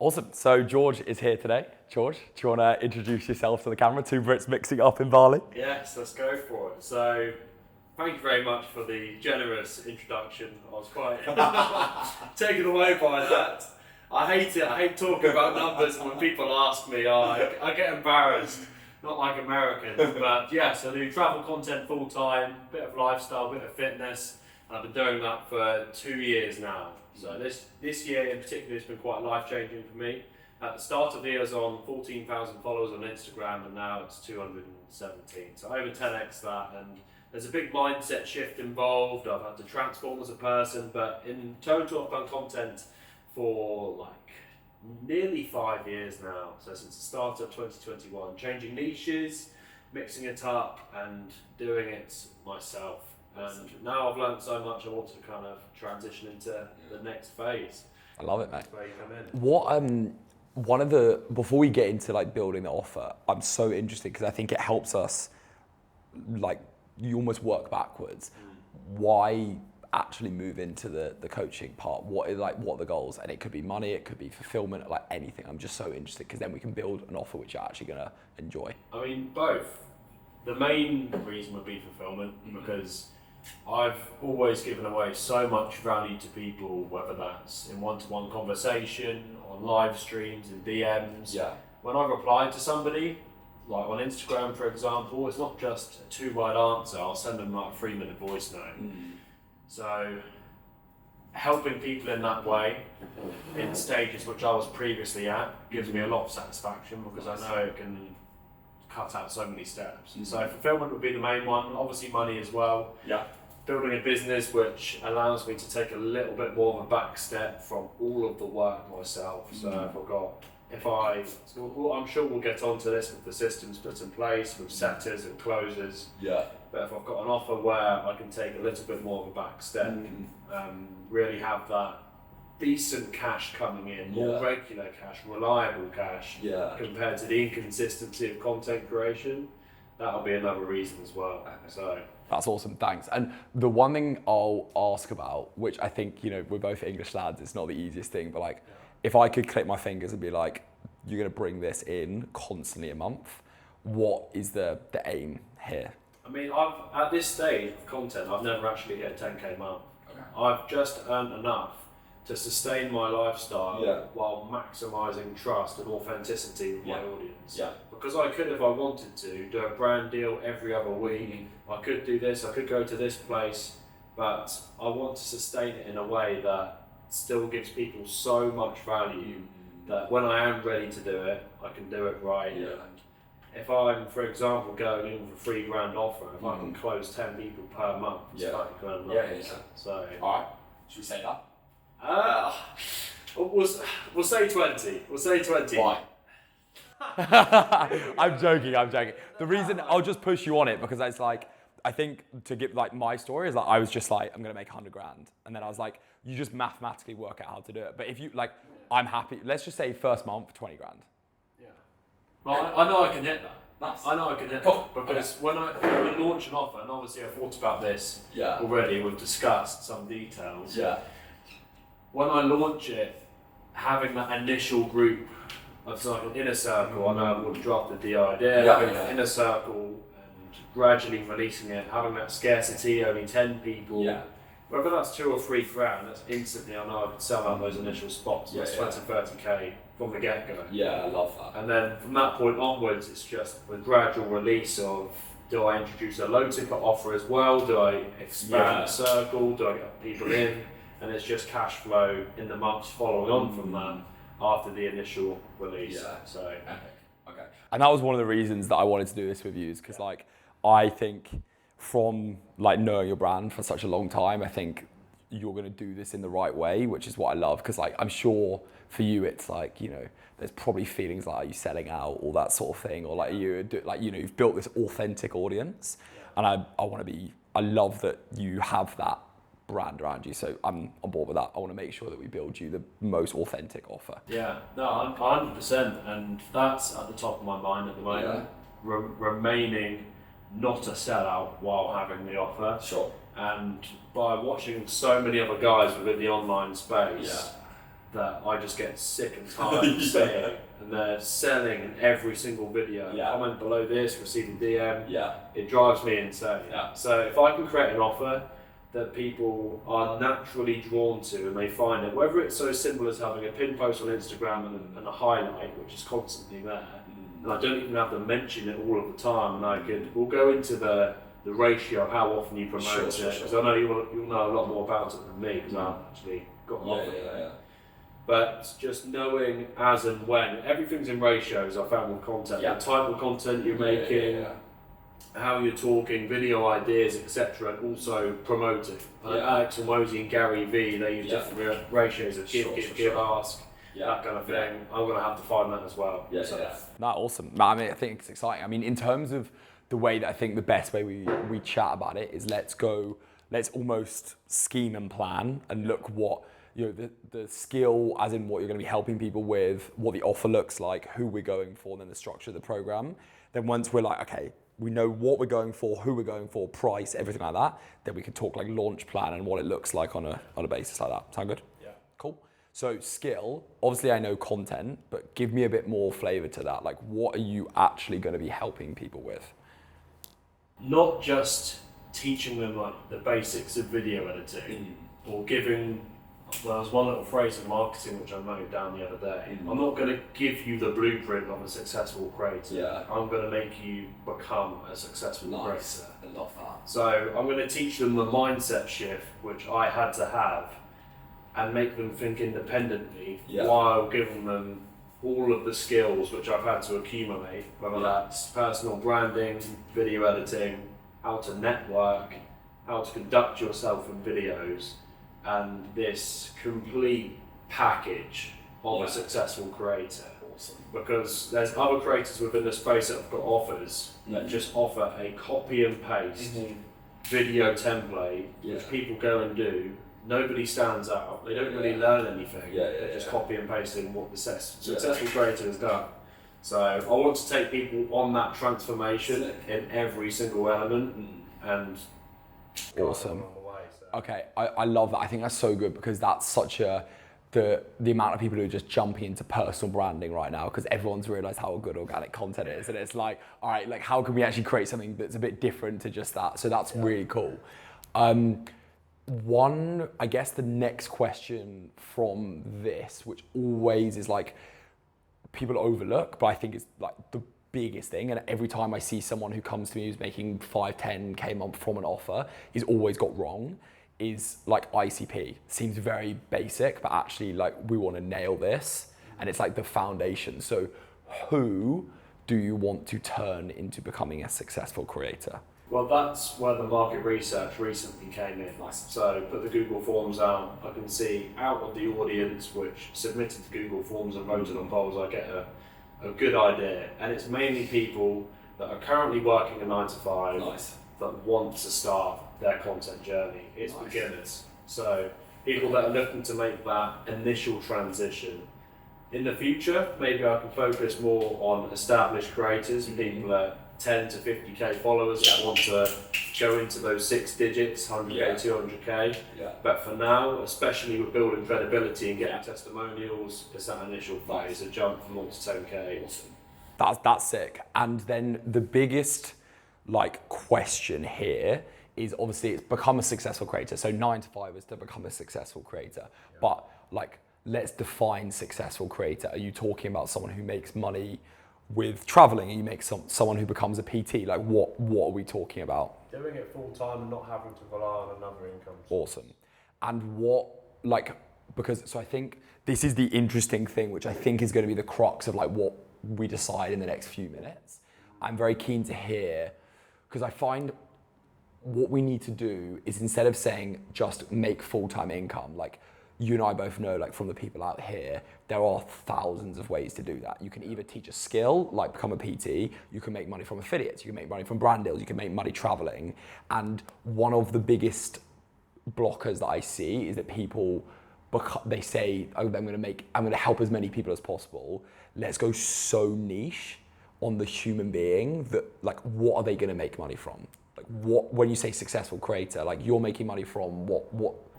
Awesome. So George is here today. George, do you want to introduce yourself to the camera? Two Brits mixing up in Bali. Yes, let's go for it. So, thank you very much for the generous introduction. I was quite taken away by that. I hate it. I hate talking about numbers, and when people ask me, I get embarrassed. Not like Americans, but yeah. So I do travel content full time, bit of lifestyle, bit of fitness, and I've been doing that for 2 years now. So this year in particular has been quite life changing for me. At the start of the year, I was on 14,000 followers on Instagram, and now it's 217. So over 10x that, and there's a big mindset shift involved. I've had to transform as a person, but in total, I've done content for like nearly 5 years now. So since the start of 2021, changing niches, mixing it up, and doing it myself. And now I've learned so much, I want to kind of transition into the next phase. I love it, mate. That's where you come in. What one of the before we get into like building the offer, I'm so interested because I think it helps us like you almost work backwards. Why actually move into the coaching part? What are the goals? And it could be money, it could be fulfillment, like anything. I'm just so interested because then we can build an offer which you're actually gonna enjoy. I mean, both. The main reason would be fulfillment because I've always given away so much value to people, whether that's in one-to-one conversation, on live streams, in DMs. Yeah. When I reply to somebody, like on Instagram for example, it's not just a 2-word answer, I'll send them like a 3-minute voice note. So helping people in that way, in stages which I was previously at, gives me a lot of satisfaction because I know it can cut out so many steps. So fulfillment would be the main one, obviously money as well. Yeah. Building a business which allows me to take a little bit more of a back step from all of the work myself. So I'm sure we'll get onto this with the systems put in place, with setters and closers. Yeah. But if I've got an offer where I can take a little bit more of a back step, really have that decent cash coming in, more regular cash, reliable cash, compared to the inconsistency of content creation, that'll be another reason as well. So that's awesome, thanks. And the one thing I'll ask about, which I think, we're both English lads, it's not the easiest thing, but like, if I could click my fingers and be like, you're gonna bring this in constantly a month, what is the aim here? I mean, at this stage of content, I've never actually hit a 10k month. Okay. I've just earned enough to sustain my lifestyle while maximising trust and authenticity with my audience. Yeah. Because I could, if I wanted to, do a brand deal every other week. I could do this, I could go to this place, but I want to sustain it in a way that still gives people so much value that when I am ready to do it, I can do it right. Yeah. And if I'm, for example, going in with a $3,000 offer, if I can close 10 people per month, it's $30,000 a month. So, alright, should we say that? We'll say 20. We'll say 20. Why? I'm joking. The reason I'll just push you on it because it's like, I think to give like my story is like, I was just like, I'm going to make 100 grand. And then I was like, you just mathematically work out how to do it. But if you like, I'm happy. Let's just say first month, 20 grand. Yeah. Well, I know I can hit that. Nice. I know I can hit that because when I launch an offer, and obviously I've thought about this already, we've discussed some details. Yeah. When I launch it, having that initial group of like an inner circle, I know I've already drafted the idea, having an inner circle and gradually releasing it, having that scarcity, only 10 people. Yeah. Whether that's 2 or 3 grand, that's instantly, I know I could sell out those initial spots. That's 20, 30k from the get-go. Yeah, I love that. And then from that point onwards, it's just the gradual release of, do I introduce a low ticket offer as well? Do I expand the circle? Do I get people in? And it's just cash flow in the months following on from that after the initial release. Yeah. So okay. And that was one of the reasons that I wanted to do this with you is because like I think from like knowing your brand for such a long time, I think you're going to do this in the right way, which is what I love. Because like I'm sure for you, it's like there's probably feelings like are you selling out, all that sort of thing, or like you've built this authentic audience, and I love that you have that brand around you, so I'm on board with that. I want to make sure that we build you the most authentic offer. Yeah, no, 100%, and that's at the top of my mind at the moment. Remaining not a sellout while having the offer. Sure. And by watching so many other guys within the online space, that I just get sick and tired of seeing, and they're selling in every single video. Comment below this, receive a DM. It drives me insane. So if I can create an offer that people are naturally drawn to and they find it, whether it's so simple as having a pin post on Instagram and a highlight which is constantly there, and I don't even have to mention it all of the time, and we'll go into the ratio of how often you promote it, because I know you'll know a lot more about it than me, because I haven't actually got an offer yet. But just knowing as and when, everything's in ratios I found with content, the type of content you're making, how you're talking, video ideas, etc., and also promoting. Alex Hormozi and Gary Vee, they use different ratios of give, ask, that kind of thing. I'm going to have to find that as well. Awesome. I mean, I think it's exciting. I mean, in terms of the way that I think the best way we chat about it is let's almost scheme and plan and look what, the skill, as in what you're going to be helping people with, what the offer looks like, who we're going for, then the structure of the program. Then once we're like, okay, we know what we're going for, who we're going for, price, everything like that, then we can talk like launch plan and what it looks like on a basis like that. Sound good? Yeah. Cool. So skill, obviously I know content, but give me a bit more flavor to that. Like, what are you actually going to be helping people with? Not just teaching them like the basics of video editing or giving. Well, there's one little phrase in marketing which I noted down the other day. I'm not going to give you the blueprint of a successful creator. I'm going to make you become a successful creator. I love that. So I'm going to teach them the mindset shift which I had to have and make them think independently while giving them all of the skills which I've had to accumulate, whether that's personal branding, video editing, how to network, how to conduct yourself in videos, and this complete package of a successful creator. Awesome. Because there's other creators within the space that have got offers that just offer a copy and paste video template which people go and do. Nobody stands out. They don't really learn anything. They're just copy and pasting what the successful creator has done. So I want to take people on that transformation in every single element and awesome. Okay, I love that. I think that's so good because that's such the amount of people who are just jumping into personal branding right now because everyone's realized how good organic content is, and it's like, all right, like how can we actually create something that's a bit different to just that? So that's really cool. I guess the next question from this, which always is like people overlook, but I think it's like the biggest thing, and every time I see someone who comes to me who's making 5-10K a month from an offer is always got wrong, is like ICP. Seems very basic, but actually like we want to nail this, and it's like the foundation. So who do you want to turn into becoming a successful creator? Well, that's where the market research recently came in. So put the Google Forms out, I can see out of the audience which submitted to Google Forms and voted on polls, I get a good idea. And it's mainly people that are currently working a 9 to 5 that want to start their content journey. It's beginners. So people that are looking to make that initial transition. In the future, maybe I can focus more on established creators, people at 10 to 50K followers that want to go into those 6 digits, 100K, 200K. But for now, especially with building credibility and getting testimonials, it's that initial phase, a jump from 1 to 10K. Awesome. That's sick. And then the biggest like question here is obviously it's become a successful creator. So 9 to 5 is to become a successful creator. But like, let's define successful creator. Are you talking about someone who makes money with traveling, and you make someone who becomes a PT? Like what are we talking about? Doing it full time and not having to rely on another income. Awesome. And so I think this is the interesting thing, which I think is going to be the crux of like what we decide in the next few minutes. I'm very keen to hear, because I find what we need to do is, instead of saying just make full-time income, like you and I both know, like from the people out here, there are thousands of ways to do that. You can either teach a skill, like become a PT, you can make money from affiliates, you can make money from brand deals, you can make money traveling. And one of the biggest blockers that I see is that people, they say, oh, I'm gonna help as many people as possible. Let's go so niche on the human being that, like, what are they gonna make money from? Like what, when you say successful creator, like you're making money from what?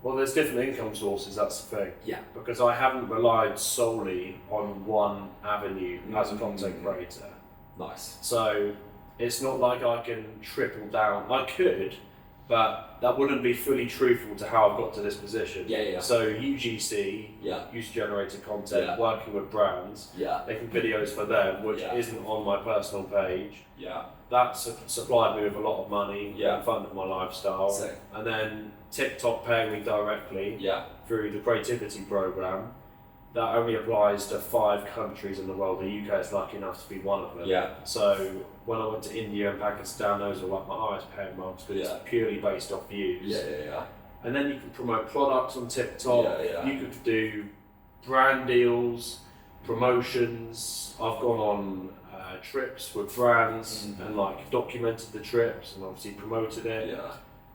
Well, there's different income sources, that's the thing. Yeah. Because I haven't relied solely on one avenue as a content creator. Nice. So it's not like I can triple down. I could, but that wouldn't be fully truthful to how I've got to this position. Yeah. So UGC, user-generated content, working with brands, making videos for them, which isn't on my personal page. Yeah. That's supplied me with a lot of money and funded my lifestyle. Sick. And then TikTok paying me directly through the creativity program. That only applies to 5 countries in the world. The UK is lucky enough to be one of them. Yeah. So when I went to India and Pakistan, those are like my highest paying months because it's purely based off views. Yeah. And then you can promote products on TikTok. Yeah. You could do brand deals, promotions. I've gone on trips with brands and like documented the trips and obviously promoted it. Yeah.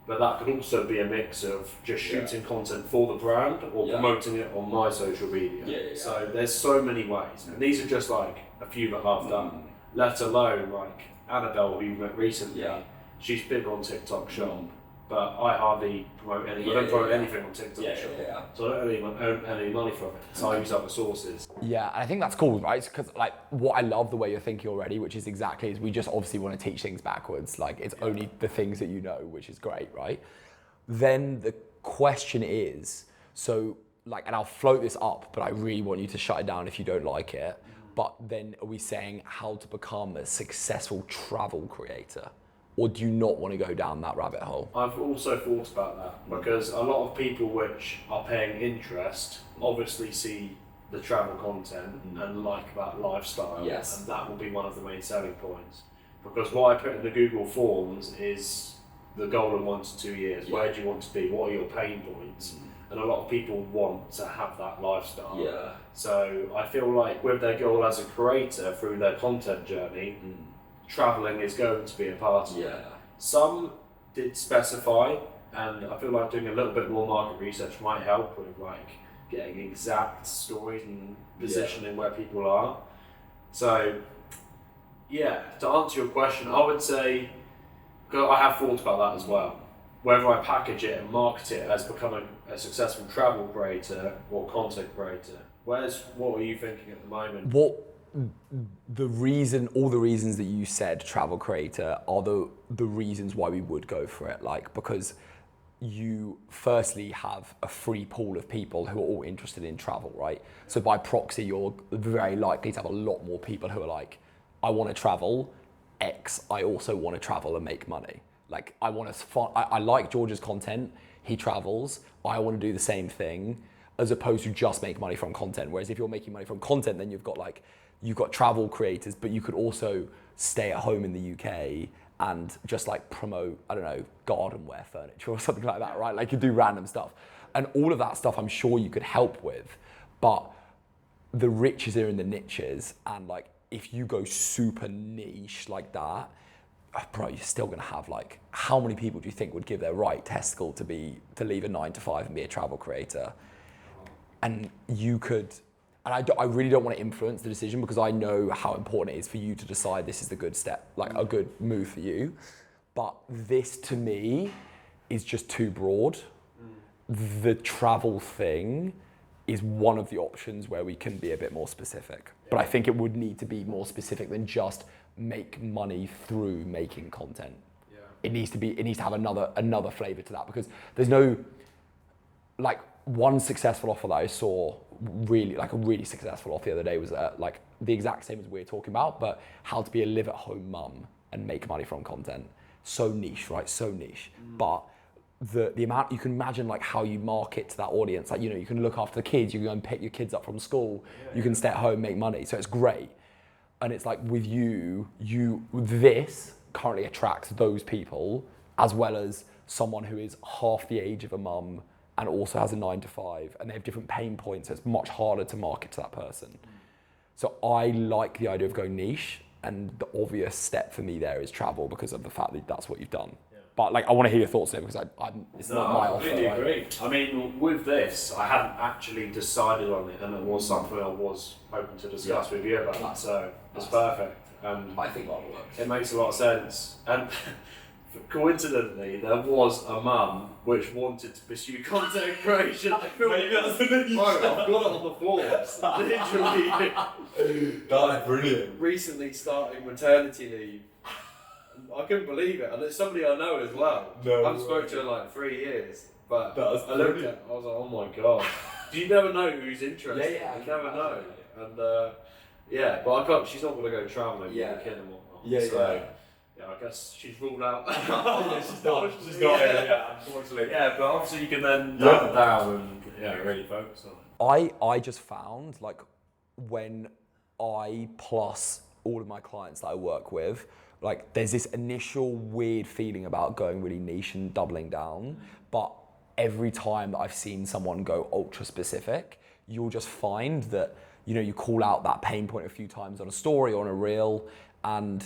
But that could also be a mix of just shooting content for the brand or promoting it on my social media. So there's so many ways, and these are just like a few that I've done. Let alone like Annabelle, who you met recently. She's big on TikTok Shop, but I hardly promote any. I don't promote anything on TikTok Shop, so I don't earn any money from it. So I use other sources. Yeah, and I think that's cool, right? Because like what I love the way you're thinking already, which is exactly is we just obviously want to teach things backwards. Like it's only the things that you know, which is great, right? Then the question is, so like, and I'll float this up, but I really want you to shut it down if you don't like it. But then are we saying how to become a successful travel creator? Or do you not want to go down that rabbit hole? I've also thought about that because a lot of people which are paying interest obviously see the travel content and like that lifestyle, and that will be one of the main selling points. Because what I put in the Google Forms is the goal in 1 to 2 years. Where do you want to be? What are your pain points? And a lot of people want to have that lifestyle. So I feel like with their goal as a creator through their content journey, travelling is going to be a part of it. Some did specify, and I feel like doing a little bit more market research might help with like getting exact stories and positioning where people are. So to answer your question, I would say, because I have thought about that as well, whether I package it and market it as becoming a successful travel creator or content creator. What are you thinking at the moment? All the reasons that you said travel creator are the reasons why we would go for it. Like, because you firstly have a free pool of people who are all interested in travel, right? So by proxy, you're very likely to have a lot more people who are like, I want to travel, X, I also want to travel and make money. Like, I like George's content, he travels, I want to do the same thing, as opposed to just make money from content. Whereas if you're making money from content, then you've got travel creators, but you could also stay at home in the UK and just like promote, I don't know, gardenware furniture or something like that, right? Like you do random stuff. And all of that stuff I'm sure you could help with, but the riches are in the niches. And like, if you go super niche like that, bro, you're still gonna have like, how many people do you think would give their right testicle to leave a 9 to 5 and be a travel creator? And you could, and I really don't want to influence the decision because I know how important it is for you to decide this is the good step, like a good move for you. But this to me is just too broad. The travel thing is one of the options where we can be a bit more specific. But I think it would need to be more specific than just make money through making content. It needs to have another flavor to that, because there's no, like, one successful offer that I saw, really, like a really successful offer the other day was like the exact same as we're talking about, but how to be a live-at-home mum and make money from content. So niche, right? So niche. But the amount, you can imagine like how you market to that audience. Like, you know, you can look after the kids, you can go and pick your kids up from school, you can stay at home, make money. So it's great. And it's like with this currently attracts those people, as well as someone who is half the age of a mum and also has a 9 to 5, and they have different pain points, so it's much harder to market to that person. So I like the idea of going niche, and the obvious step for me there is travel, because of the fact that that's what you've done. But like, I want to hear your thoughts there, because it's not my offer. I completely agree. I mean, with this, I hadn't actually decided on it, and it was something I was hoping to discuss with you about. So it's perfect, and I think that works. It makes a lot of sense. And coincidentally, there was a mum which wanted to pursue content creation. Maybe that's the niche. Bro, I've got it on the forums. Literally. That's brilliant. Recently starting maternity leave. I couldn't believe it, and it's somebody I know as well. No I haven't spoken to her in like 3 years, but I looked at it, I was like, oh my god. You never know who's interested. Yeah, you never know. And yeah, but I can't. She's not going to go travelling with the kid and whatnot. Yeah, I guess she's ruled out. She's not. She's not. Yeah, unfortunately. Yeah, but obviously you can then double down and really focus on it. I just found like when I plus all of my clients that I work with, like there's this initial weird feeling about going really niche and doubling down, but every time that I've seen someone go ultra specific, you'll just find that, you know, you call out that pain point a few times on a story or on a reel, and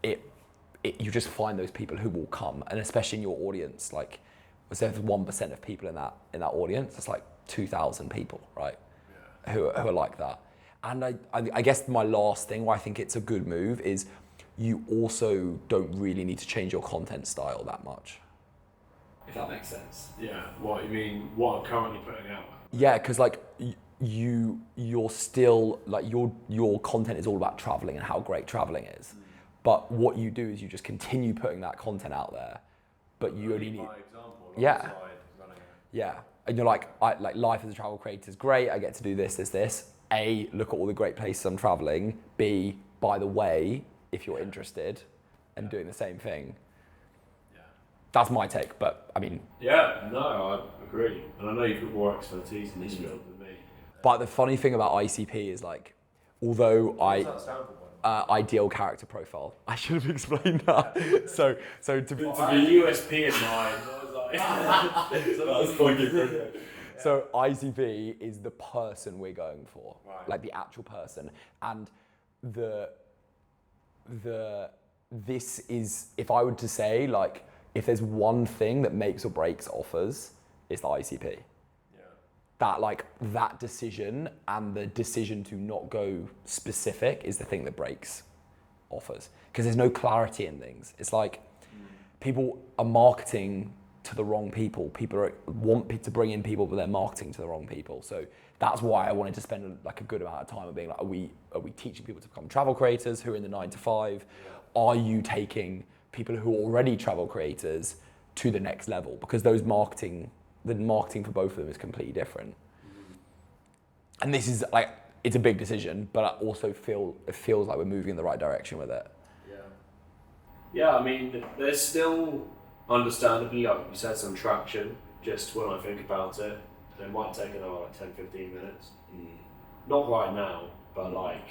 you just find those people who will come, and especially in your audience, like, was there 1% of people in that audience? It's like 2,000 people, right? Yeah. Who are like that. And I guess my last thing why I think it's a good move is you also don't really need to change your content style that much. If that makes sense. Yeah. What you mean? What I'm currently putting out? Yeah, because like you're still like your content is all about traveling and how great traveling is. But what you do is you just continue putting that content out there, but you only need. Yeah. Yeah, and you're like, life as a travel creator is great. I get to do this. A, look at all the great places I'm traveling. B, by the way, if you're interested, and doing the same thing. Yeah. That's my take, but I mean. Yeah, no, I agree, and I know you've got more expertise in this field than me. But the funny thing about ICP is like, although ideal character profile. I should have explained that. so to be USP in mind. That's fucking brilliant. So ICP is the person we're going for, right. Like the actual person, and this is, if I were to say, like, if there's one thing that makes or breaks offers, it's the ICP. That decision and the decision to not go specific is the thing that breaks offers, because there's no clarity in things. It's like people are marketing to the wrong people. People want to bring in people, but they're marketing to the wrong people. So that's why I wanted to spend like a good amount of time of being like, are we teaching people to become travel creators who are in the 9 to 5? Are you taking people who are already travel creators to the next level? Because the marketing for both of them is completely different. And this is like, it's a big decision, but I also it feels like we're moving in the right direction with it. Yeah, I mean, there's still, understandably, like you said, some traction, just when I think about it. It might take another 10-15 minutes. Not right now, but like,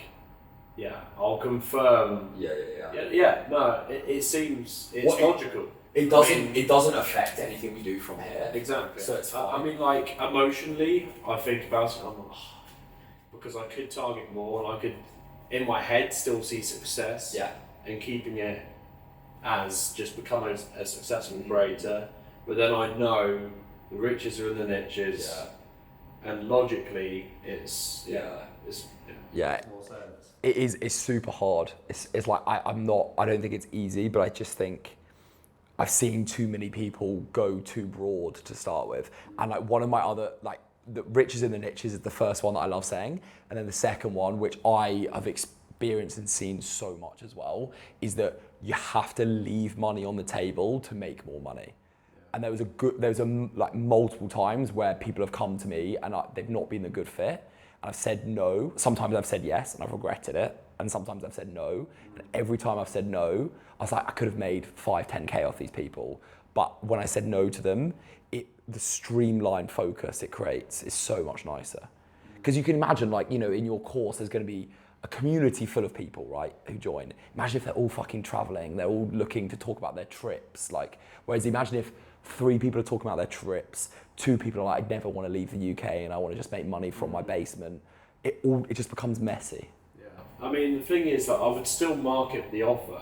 yeah, I'll confirm. Yeah, no, it seems, it's logical. It doesn't affect anything we do from here. Exactly. So it's fine. I mean, like, emotionally, I think about it and I'm like, because I could target more and I could, in my head, still see success. Yeah. And keeping it as just becoming a successful creator. But then I know the riches are in the niches. Yeah. And logically, it's it's super hard. It's like I don't think it's easy, but I just think I've seen too many people go too broad to start with. And like one of my other, like, the riches in the niches is the first one that I love saying. And then the second one, which I have experienced and seen so much as well, is that you have to leave money on the table to make more money. And there was like multiple times where people have come to me and they've not been a good fit. And I've said no. Sometimes I've said yes and I've regretted it. And sometimes I've said no. And every time I've said no, I was like, I could have made 5-10K off these people. But when I said no to them, the streamlined focus it creates is so much nicer. Because you can imagine, like, you know, in your course, there's going to be a community full of people, right, who join. Imagine if they're all fucking traveling, they're all looking to talk about their trips. Like, whereas imagine if 3 people are talking about their trips, 2 people are like, I never want to leave the UK and I want to just make money from my basement. It just becomes messy. Yeah. I mean, the thing is that I would still market the offer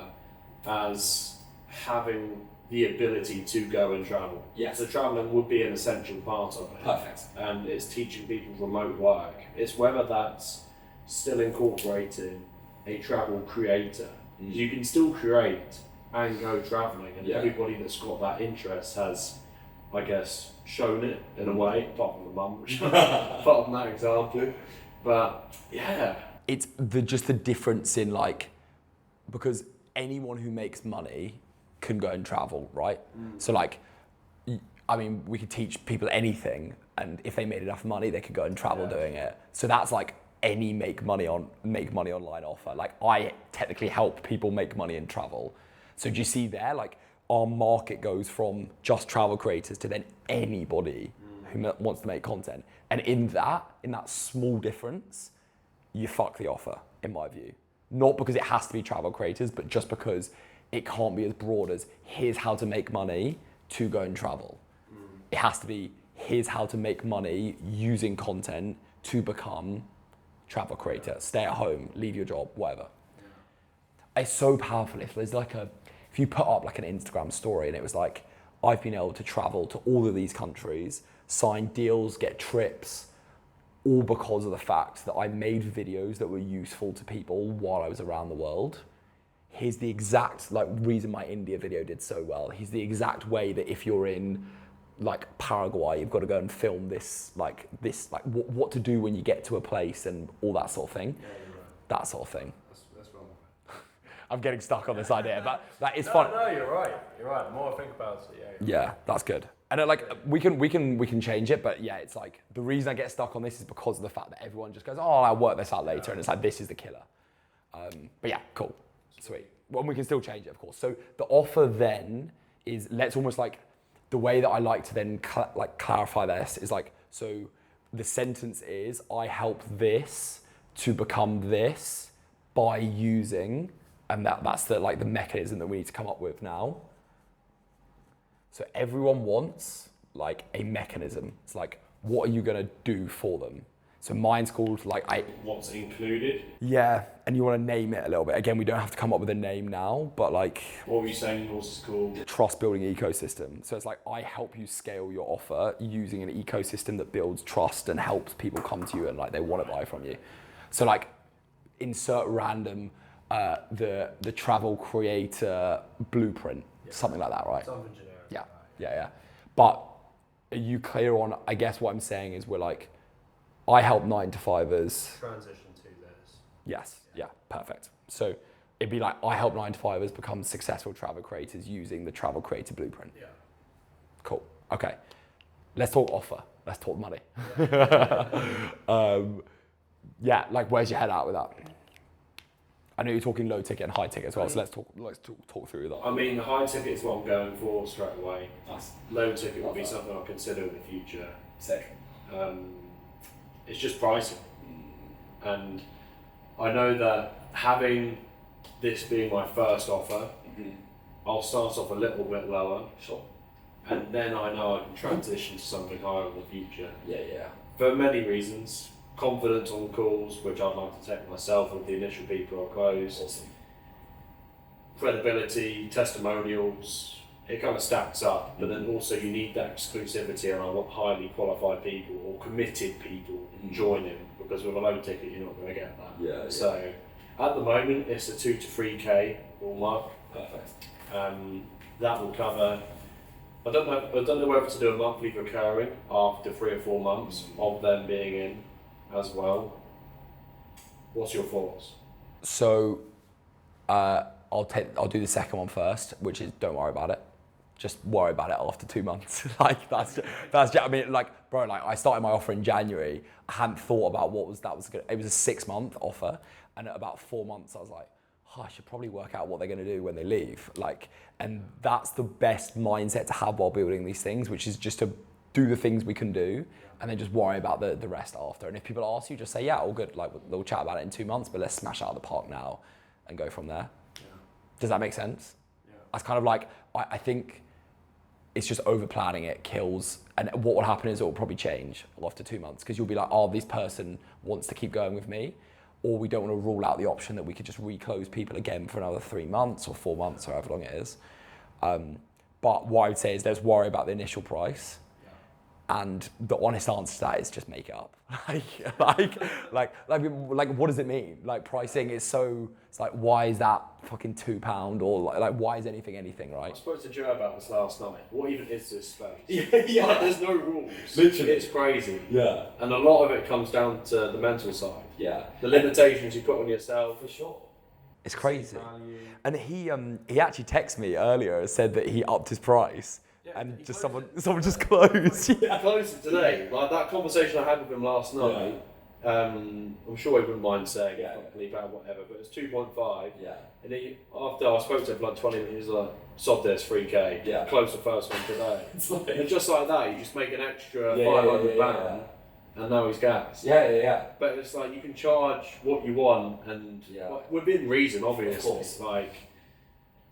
as having the ability to go and travel. Yes. So travelling would be an essential part of it. Perfect. And it's teaching people remote work. It's whether that's still incorporating a travel creator. You can still create and go travelling, and everybody that's got that interest has, I guess, shown it in a way, apart from the mum, which apart from that example. But yeah, it's just the difference in like, because anyone who makes money can go and travel, right? So like, I mean, we could teach people anything, and if they made enough money, they could go and travel doing it. So that's like any make money online offer. Like I technically help people make money in travel. So do you see there, like our market goes from just travel creators to then anybody who wants to make content. And in that small difference, you fuck the offer, in my view. Not because it has to be travel creators, but just because it can't be as broad as here's how to make money to go and travel. It has to be here's how to make money using content to become travel creator, stay at home, leave your job, whatever. It's so powerful. If there's like if you put up like an Instagram story and it was like, I've been able to travel to all of these countries, sign deals, get trips, all because of the fact that I made videos that were useful to people while I was around the world. Here's the exact reason my India video did so well. Here's the exact way that if you're in like Paraguay, you've got to go and film this what to do when you get to a place and all that sort of thing. Yeah, you're right. That sort of thing. That's wrong. I'm getting stuck on this idea, but that is fun. No, you're right. You're right. The more I think about it, Yeah, that's good. And we can change it, but yeah, it's like the reason I get stuck on this is because of the fact that everyone just goes, oh, I'll work this out later, and it's like this is the killer. But yeah, cool, sweet. Well, we can still change it, of course. So the offer then is let's almost like the way that I like to then clarify this is like, so the sentence is I help this to become this by using, and that's the like the mechanism that we need to come up with now. So everyone wants like a mechanism. It's like, what are you gonna do for them? So mine's called what's included? Yeah, and you wanna name it a little bit. Again, we don't have to come up with a name now, but like. What were you saying yours is called? Trust building ecosystem. So it's like, I help you scale your offer using an ecosystem that builds trust and helps people come to you and like they wanna buy from you. So like, insert random, the travel creator blueprint, something like that, right? Something generic. Yeah. But are you clear on, I guess what I'm saying is we're like, I help 9-to-5ers. Transition to this. Yes, yeah, perfect. So it'd be like, I help 9-to-5ers become successful travel creators using the travel creator blueprint. Yeah. Cool, okay. Let's talk offer, let's talk money. Yeah, like where's your head at with that? I know you're talking low ticket and high ticket as well, so let's talk through that. I mean, the high ticket is what I'm going for straight away. Low ticket will be something I'll consider in the future. Sick. It's just pricing. And I know that having this being my first offer, I'll start off a little bit lower. Sure. And then I know I can transition to something higher in the future. Yeah. For many reasons. Confidence on calls, which I'd like to take myself with the initial people I close. Awesome. Credibility, testimonials, it kind of stacks up, but then also you need that exclusivity, and I want highly qualified people or committed people joining, because with a low ticket you're not going to get that. Yeah. So at the moment it's a 2 to 3k ballpark. Perfect. That will cover. I don't know whether to do a monthly recurring after 3 or 4 months of them being in as well. What's your thoughts? So I'll do the second one first, which is don't worry about it. Just worry about it after 2 months. Like that's I mean, like bro, like I started my offer in January. I hadn't thought about it was a 6-month offer, and at about 4 months I was like, oh, I should probably work out what they're going to do when they leave. Like, and that's the best mindset to have while building these things, which is just to do the things we can do and then just worry about the rest after. And if people ask you, just say, yeah, all good. Like they'll chat about it in 2 months, but let's smash out of the park now and go from there. Yeah. Does that make sense? Yeah. That's kind of like, I think it's just over planning it kills. And what will happen is it will probably change after 2 months, because you'll be like, oh, this person wants to keep going with me. Or we don't want to rule out the option that we could just reclose people again for another 3 months or 4 months or however long it is. But what I would say is let's worry about the initial price. And the honest answer to that is just make it up. Like, what does it mean? Like, pricing is so, it's like, why is that fucking £2? Or like why is anything, right? I spoke to Joe about this last night. What even is this space? Yeah. Like, there's no rules. Literally. It's crazy. Yeah. And a lot of it comes down to the mental side. Yeah. The limitations you put on yourself. For sure. It's crazy. And he actually texted me earlier and said that he upped his price. Yeah, And just closed someone just closed. I closed it today. Like that conversation I had with him last night. I'm sure he wouldn't mind saying it, bleep out whatever, but it's 2.5. Yeah. And he, after I spoke to him for like 20 minutes, he was like, sod this, 3k. Yeah. Close the first one today. It's like, And just like that, you just make an extra Yeah, £500 and now he's gassed. yeah. But it's like you can charge what you want and within reason, obviously. course. Like,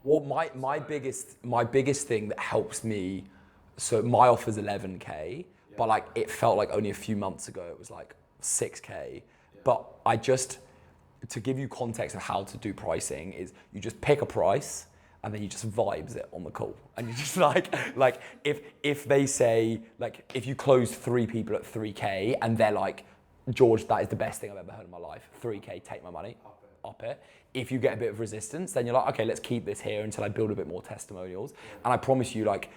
Well, my biggest thing that helps me, so my offer's 11k, but like it felt like only a few months ago it was like 6k. But I just, to give you context of how to do pricing, is you just pick a price and then you just vibes it on the call. And you just like if they say, like if you close 3 people at 3k and they're like, George, that is the best thing I've ever heard in my life, 3k, take my money, up it. If you get a bit of resistance, then you're like, okay, let's keep this here until I build a bit more testimonials. And I promise you, like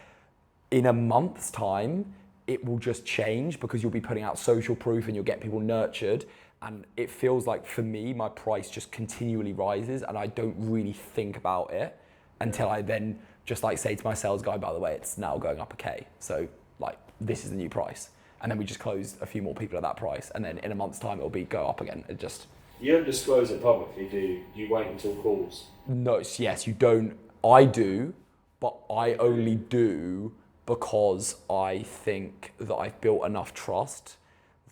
in a month's time, it will just change because you'll be putting out social proof and you'll get people nurtured. And it feels like for me, my price just continually rises and I don't really think about it until I then just like say to my sales guy, by the way, it's now going up a K. So like, this is the new price. And then we just close a few more people at that price. And then in a month's time, it'll be go up again. It just... you don't disclose it publicly, do you? You wait until calls. No, yes, you don't. I do, but I only do because I think that I've built enough trust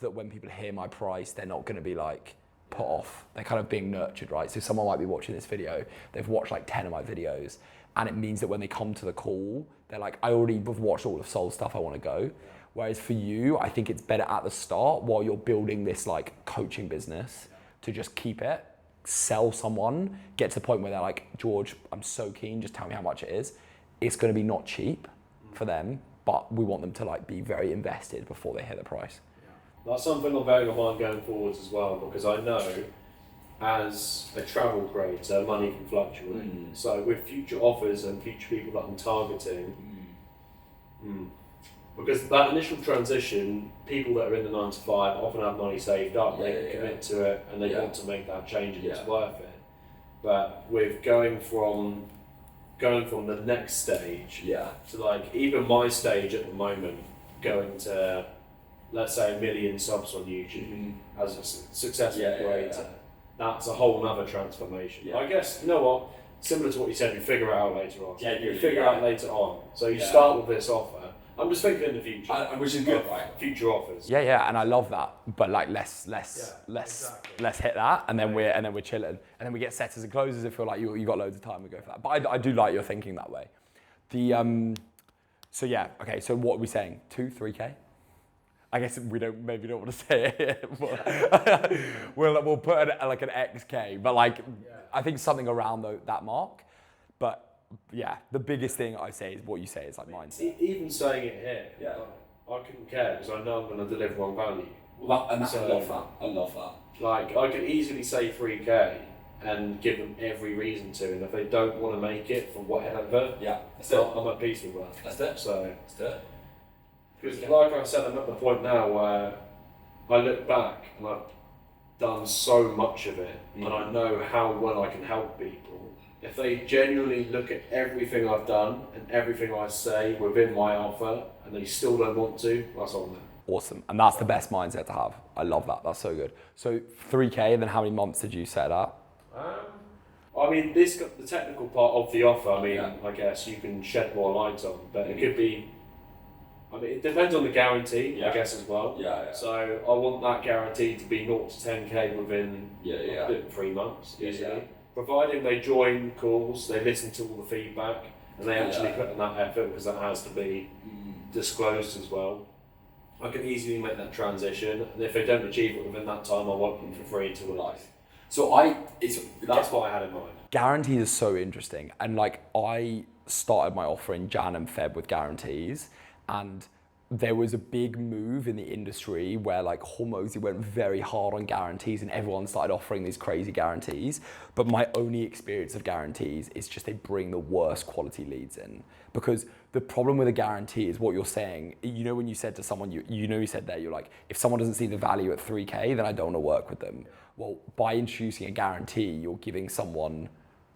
that when people hear my price, they're not going to be like put off. They're kind of being nurtured, right? So someone might be watching this video, they've watched like 10 of my videos, and it means that when they come to the call, they're like, I already have watched all of Sol's stuff, I want to go. Whereas for you, I think it's better at the start while you're building this like coaching business to just keep it, sell someone, get to the point where they're like, George, I'm so keen, just tell me how much it is. It's going to be not cheap for them, but we want them to like be very invested before they hear the price. That's something I'm bearing in mind going forwards as well, because I know as a travel creator, money can fluctuate. So with future offers and future people that I'm targeting, because that initial transition, people that are in the 9 to 5 often have money saved up, they can commit to it and they want to make that change and it's worth it. But with going from the next stage to like even my stage at the moment, going to let's say 1 million subs on YouTube as a successful creator, that's a whole nother transformation. I guess, you know what, similar to what you said, you figure it out later on. You figure out later on. So you start with this offer. I'm just thinking in the future. Which is good, right? Future offers. Yeah, and I love that. But like let's hit that, and then we're chilling, and then we get setters and closers. If feel like you got loads of time, we go for that. But I do like your thinking that way. So what are we saying? 2-3K? I guess we don't want to say it. But we'll put an XK, but like I think something around that mark. But yeah, the biggest thing I say is what you say is like mindset. Even saying it here, I couldn't care because I know I'm going to deliver on value. I love that. Like I could easily say 3k and give them every reason to, and if they don't want to make it for whatever, I'm at peace with that. That's it. So let's do it. Because like I said, I'm at the point now where I look back and I've done so much of it, and I know how well I can help people. If they genuinely look at everything I've done and everything I say within my offer, and they still don't want to, that's on them. Awesome, and that's the best mindset to have. I love that. That's so good. So 3K, and then how many months did you set that? I mean, the technical part of the offer. I mean, I guess you can shed more light on, but it could be. I mean, it depends on the guarantee, I guess, as well. So I want that guarantee to be 0 to 10k within 3 months, easily. Providing they join calls, they listen to all the feedback, and they actually put in that effort, because that has to be disclosed as well. I can easily make that transition, and if they don't achieve it within that time, I want them for free to life. So that's what I had in mind. Guarantees are so interesting, and like I started my offer in Jan and Feb with guarantees, and there was a big move in the industry where like Hormozy went very hard on guarantees and everyone started offering these crazy guarantees. But my only experience of guarantees is just they bring the worst quality leads in. Because the problem with a guarantee is what you're saying. You know, when you said to someone, you said there, you're like, if someone doesn't see the value at 3K, then I don't want to work with them. Well, by introducing a guarantee, you're giving someone,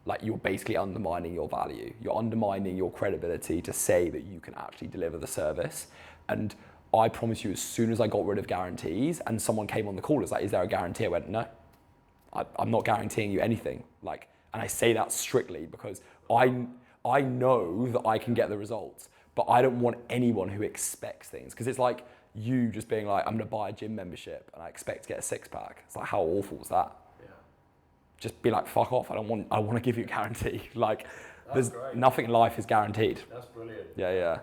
like, you're basically undermining your value. You're undermining your credibility to say that you can actually deliver the service. And I promise you, as soon as I got rid of guarantees and someone came on the call, it's like, is there a guarantee? I went, no, I'm not guaranteeing you anything. Like, and I say that strictly because I know that I can get the results, but I don't want anyone who expects things. Because it's like you just being like, I'm gonna buy a gym membership and I expect to get a 6-pack. It's like, how awful is that? Yeah. Just be like, fuck off. I want to give you a guarantee. Like, there's nothing in life is guaranteed. That's brilliant. Yeah.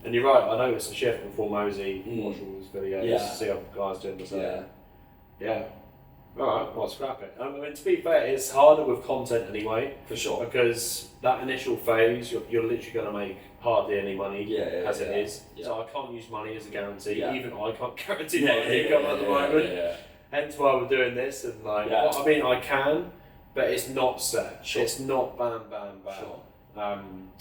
And you're right, I noticed a shift before Hormozy, watch all these videos, Yeah. see other guys doing the same. Yeah. Alright, well, scrap it. I mean, to be fair, it's harder with content anyway. For sure. Because that initial phase, you're literally going to make hardly any money as it is. Yeah. So I can't use money as a guarantee. Yeah. Even I can't guarantee my income at the moment. Yeah. Hence why we're doing this. And like, well, I mean, I can, but it's not set. Sure. It's not bam, bam, bam. Sure.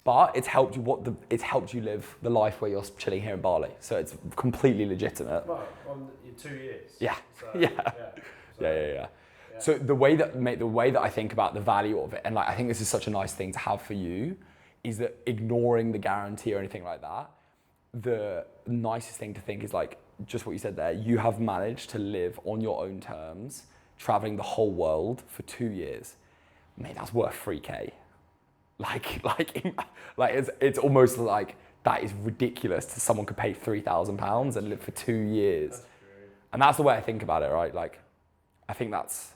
But it's helped you it's helped you live the life where you're chilling here in Bali. So it's completely legitimate. Well, on 2 years. Yeah. So, Yeah. So the way that I think about the value of it, and like I think this is such a nice thing to have for you, is that ignoring the guarantee or anything like that, the nicest thing to think is like just what you said there. You have managed to live on your own terms, traveling the whole world for 2 years. Mate, that's worth 3K. Like it's almost like that is ridiculous to someone could pay £3,000 and live for 2 years. That's and that's the way I think about it, right? Like, I think that's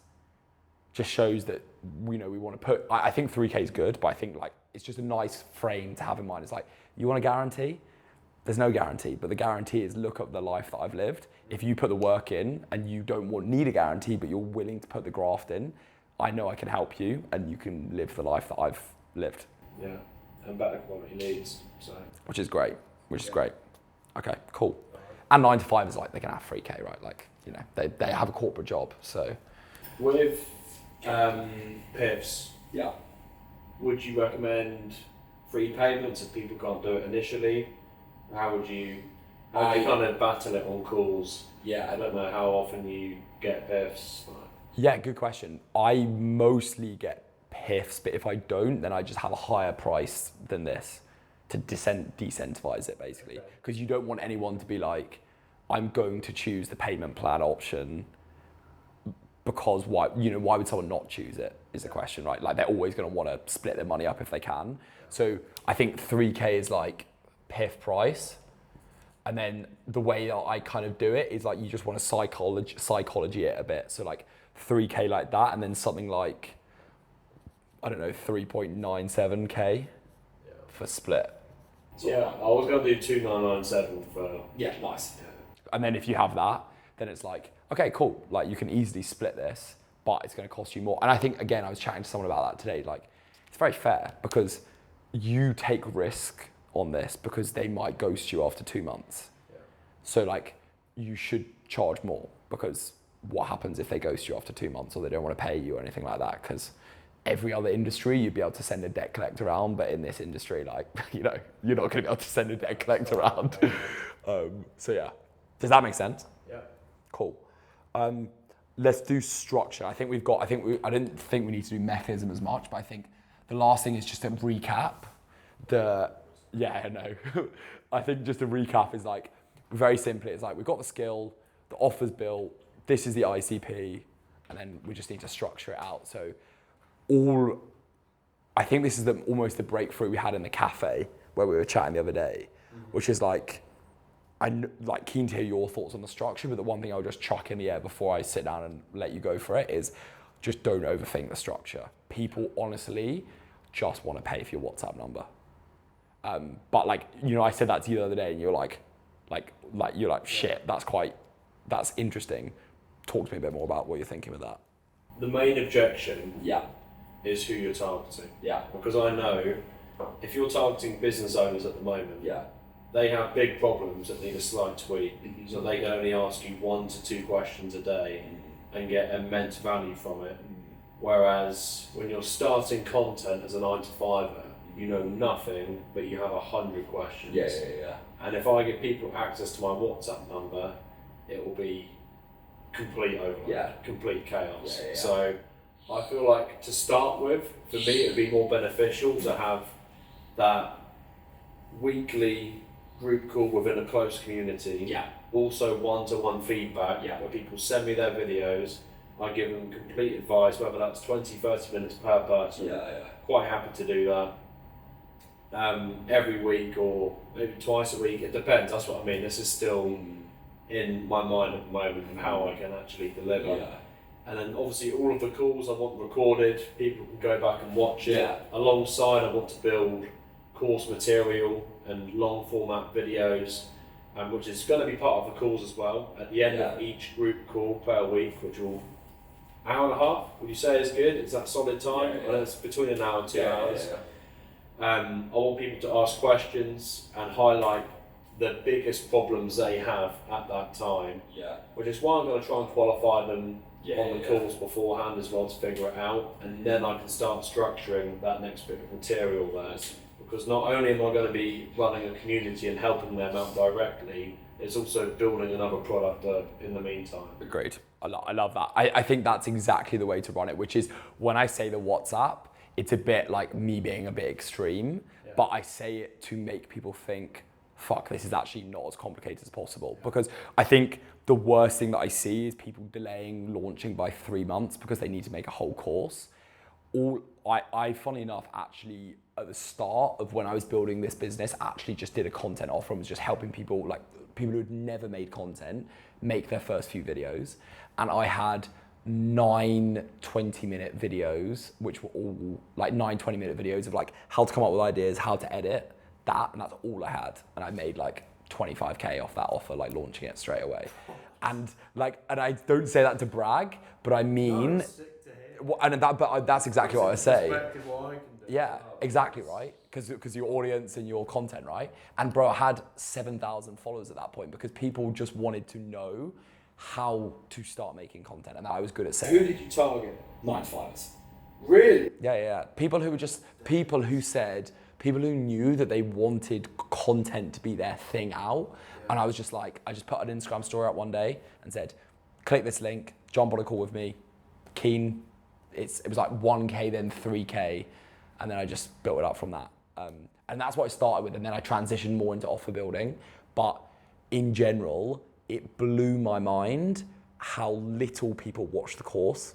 just shows that, we want to put, I think 3K is good, but I think like, it's just a nice frame to have in mind. It's like, you want a guarantee? There's no guarantee, but the guarantee is look at the life that I've lived. If you put the work in and you don't need a guarantee, but you're willing to put the graft in, I know I can help you and you can live the life that I've lived. Yeah, and better quality leads. So. Which is great. Okay, cool. And 9 to 5 is like, they can have 3K, right? Like, they have a corporate job, so. With PIFs, yeah, would you recommend free payments if people can't do it initially? How would you kind of battle it on calls? Yeah. I don't know how often you get PIFs. Yeah, good question. I mostly get PIFs, but if I don't, then I just have a higher price than this to decentivize it, basically. Because you don't want anyone to be like, I'm going to choose the payment plan option because why would someone not choose it is the question, right? Like, they're always going to want to split their money up if they can. So I think 3K is like PIF price. And then the way that I kind of do it is like, you just want to psychology it a bit. So like 3K like that, and then something like, I don't know, 3.97K for split. Yeah, I was going to do 2,997 for... Yeah, nice. And then if you have that, then it's like, okay, cool. Like, you can easily split this, but it's going to cost you more. And I think, again, I was chatting to someone about that today. Like, it's very fair because you take risk on this because they might ghost you after 2 months. Yeah. So, like, you should charge more because what happens if they ghost you after 2 months or they don't want to pay you or anything like that? Because every other industry, you'd be able to send a debt collector around, but in this industry, like, you're not going to be able to send a debt collector around. So yeah, does that make sense? Yeah. Cool. Let's do structure. I didn't think we need to do mechanism as much, but I think the last thing is just to recap. I think just to recap is like, very simply, it's like, we've got the skill, the offer's built, this is the ICP, and then we just need to structure it out. So I think this is almost the breakthrough we had in the cafe where we were chatting the other day, which is like, I'm like keen to hear your thoughts on the structure, but the one thing I'll just chuck in the air before I sit down and let you go for it is just don't overthink the structure. People honestly just want to pay for your WhatsApp number. But like, I said that to you the other day and you're like, shit, that's interesting. Talk to me a bit more about what you're thinking with that. The main objection Yeah. is who you're targeting. Yeah. Because I know if you're targeting business owners at the moment, Yeah. they have big problems that need a slight tweak. So they can only ask you 1 to 2 questions a day and get immense value from it. Whereas when you're starting content as a 9 to 5er, you know nothing, but you have 100 questions. Yeah. And if I give people access to my WhatsApp number, it will be complete overload, complete chaos. Yeah. So I feel like to start with, for me, it would be more beneficial to have that weekly group call within a close community. Yeah. Also one-to-one feedback where people send me their videos. I give them complete advice, whether that's 20, 30 minutes per person. Quite happy to do that. Every week or maybe twice a week, it depends. That's what I mean. This is still in my mind at the moment and how I can actually deliver. And then obviously all of the calls I want recorded, people can go back and watch it. Alongside, I want to build course material and long format videos, which is going to be part of the calls as well. At the end of each group call per week, which will hour and a half, would you say is good? Is that solid time? Well, it's between an hour and 2 hours. I want people to ask questions and highlight the biggest problems they have at that time, which is why I'm going to try and qualify them on the calls beforehand as well to figure it out, and then I can start structuring that next bit of material there. Because not only am I going to be running a community and helping them out directly, it's also building another product in the meantime. Agreed. I love that. I think that's exactly the way to run it, which is when I say the WhatsApp, it's a bit like me being a bit extreme, but I say it to make people think, fuck, this is actually not as complicated as possible. Because I think the worst thing that I see is people delaying launching by 3 months because they need to make a whole course. I funnily enough, actually, at the start of when I was building this business, actually just did a content offer and was just helping people, like people who had never made content, make their first few videos. And I had 9 20-minute videos, which were all like 9 20-minute videos of like how to come up with ideas, how to edit that, and that's all I had. And I made like 25k off that offer, like launching it straight away. And I don't say that to brag, but I mean, that's exactly what I say. Yeah, exactly right. Because your audience and your content, right? And bro, I had 7,000 followers at that point because people just wanted to know how to start making content, and I was good at saying. Who did you target? 9 to 5ers. Really? Yeah. People who knew that they wanted content to be their thing out. And I was just like, I just put an Instagram story out one day and said, click this link, jump on a call with me, keen. It was like 1K, then 3K. And then I just built it up from that. And that's what I started with. And then I transitioned more into offer building. But in general, it blew my mind how little people watch the course.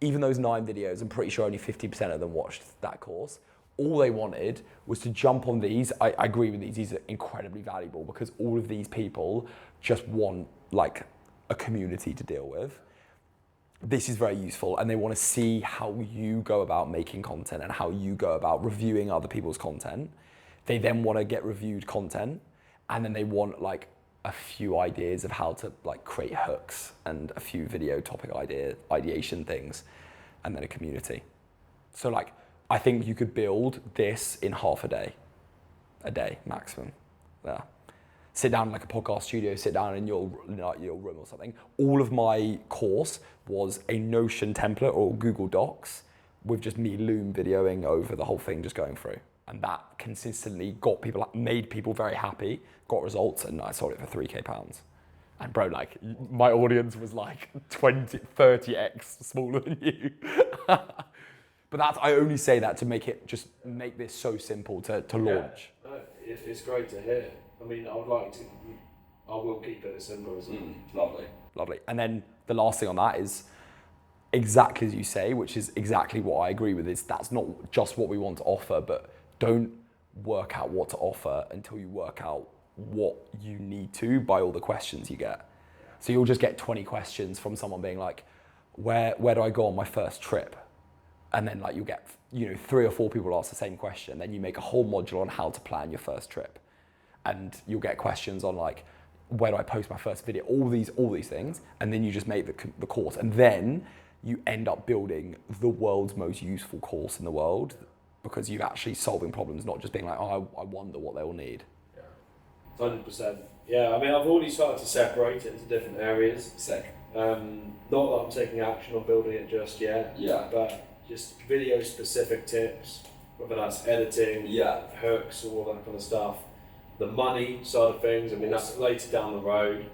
Even those 9 videos, I'm pretty sure only 50% of them watched that course. All they wanted was to jump on these. I agree with these are incredibly valuable because all of these people just want like a community to deal with. This is very useful, and they want to see how you go about making content and how you go about reviewing other people's content. They then want to get reviewed content, and then they want like a few ideas of how to like create hooks and a few video topic ideation things, and then a community. So like, I think you could build this in half a day maximum. Yeah. Sit down in like a podcast studio, sit down in your room or something. All of my course was a Notion template or Google Docs with just me Loom videoing over the whole thing, just going through. And that consistently made people very happy, got results, and I sold it for £3,000. And bro, like my audience was like 30x smaller than you. But I only say that to make this so simple to launch. No, it's great to hear. I mean, I will keep it as simple as Lovely. And then the last thing on that is exactly as you say, which is exactly what I agree with, is that's not just what we want to offer, but don't work out what to offer until you work out what you need to by all the questions you get. So you'll just get 20 questions from someone being like, where do I go on my first trip? And then like you'll get 3 or 4 people ask the same question. Then you make a whole module on how to plan your first trip. And you'll get questions on like, where do I post my first video? All these things. And then you just make the course. And then you end up building the world's most useful course in the world because you're actually solving problems, not just being like, oh, I wonder what they'll need. 100%. Yeah, I mean, I've already started to separate it into different areas. Sick. Not that I'm taking action on building it just yet. Yeah. But just video specific tips, whether that's editing, Yeah. hooks, all that kind of stuff. The money side of things, I mean, that's later down the road.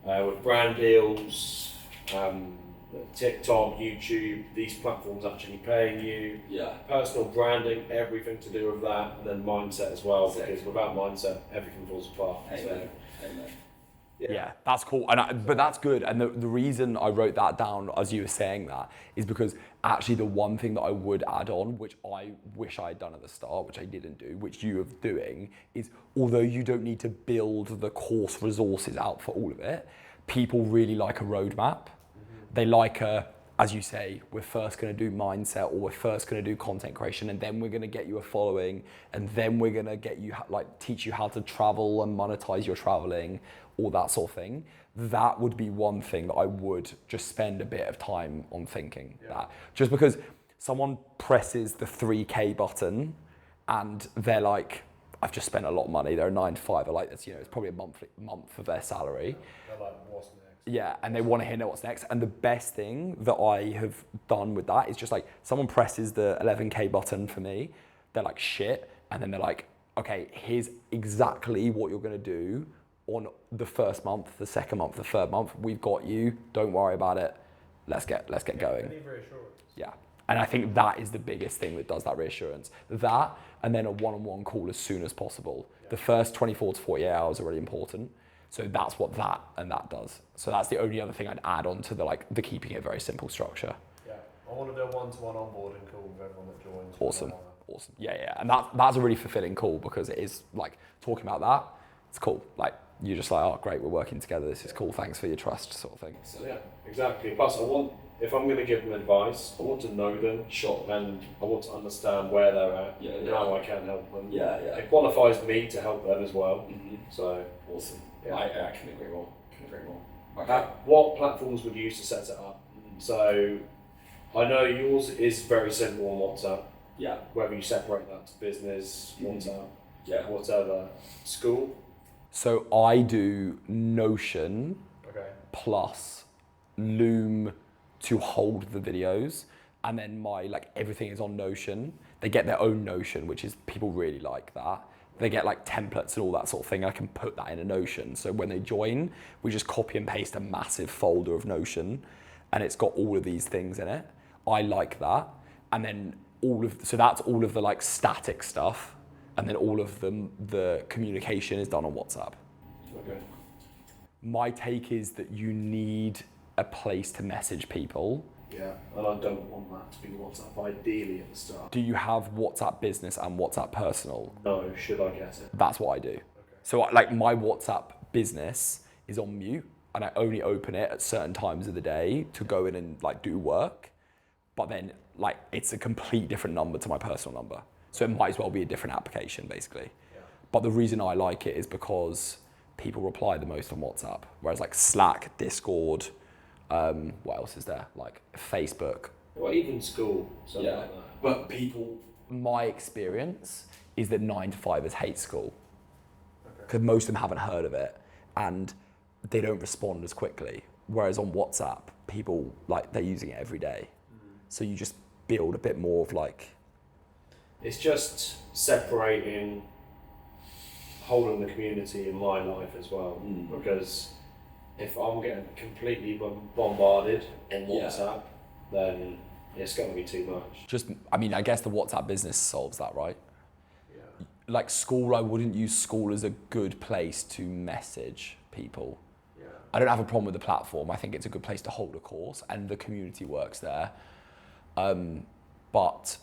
With brand deals, TikTok, YouTube, these platforms actually paying you. Yeah. Personal branding, everything to do with that, and then mindset as well, Sick. because without mindset, everything falls apart. Amen. Amen. Yeah. Yeah, that's cool, but that's good. And the reason I wrote that down as you were saying that is because actually the one thing that I would add on, which I wish I had done at the start, which I didn't do, which you are doing, is although you don't need to build the course resources out for all of it, people really like a roadmap. They like as you say, we're first going to do mindset, or we're first going to do content creation, and then we're going to get you a following, and then we're going to get you teach you how to travel and monetize your traveling, all that sort of thing. That would be one thing that I would just spend a bit of time on thinking. That just because someone presses the 3K button and they're like, I've just spent a lot of money. They're a 9 to 5. They're like, it's probably a month of their salary. They're like, what's next? Yeah, and they want to hear what's next. And the best thing that I have done with that is just like, someone presses the 11K button for me, they're like, shit. And then they're like, okay, here's exactly what you're going to do on the first month, the second month, the third month. We've got you. Don't worry about it. Let's get going. Any reassurance. Yeah. And I think that is the biggest thing that does that reassurance. That, and then a one-on-one call as soon as possible. The first 24 to 48 hours are really important. So that's what that does. So that's the only other thing I'd add on to the keeping it very simple structure. Yeah, I want to do a one-to-one onboarding call with everyone that joins. Awesome. Yeah. And that's a really fulfilling call, because it is like talking about that. It's cool. Like you're just like, oh great, we're working together. This is cool. Thanks for your trust, sort of thing. So yeah, exactly. Plus, if I'm going to give them advice, I want to know them. Sure. And I want to understand where they're at and how I can help them. Yeah. It qualifies me to help them as well. Mm-hmm. So Awesome. Yeah. I can agree more. Okay. what platforms would you use to set it up? So I know yours is very simple on WhatsApp. Yeah. Whether you separate that to business, WhatsApp, whatever, school. So I do Notion plus Loom to hold the videos, and then my everything is on Notion. They get their own Notion, which is, people really like that. They get templates and all that sort of thing. I can put that in a Notion. So when they join, we just copy and paste a massive folder of Notion, and it's got all of these things in it. I like that. And then so that's all of the static stuff. And then all of the communication is done on WhatsApp. Okay. My take is that you need a place to message people. Yeah, and I don't want that to be WhatsApp, ideally at the start. Do you have WhatsApp business and WhatsApp personal? No, should I get it? That's what I do. Okay. So my WhatsApp business is on mute, and I only open it at certain times of the day to go in and do work. But then it's a complete different number to my personal number. So it might as well be a different application basically. Yeah. But the reason I like it is because people reply the most on WhatsApp, whereas Slack, Discord, what else is there? Facebook. Or even school, something like that. But my experience is that 9 to 5ers hate school, because most of them haven't heard of it and they don't respond as quickly. Whereas on WhatsApp, people they're using it every day. So you just build a bit more of It's just separating, holding the community in my life as well. Because if I'm getting completely bombarded on WhatsApp, then it's going to be too much. I guess the WhatsApp business solves that, right? Yeah. School, I wouldn't use school as a good place to message people. Yeah. I don't have a problem with the platform. I think it's a good place to hold a course, and the community works there. But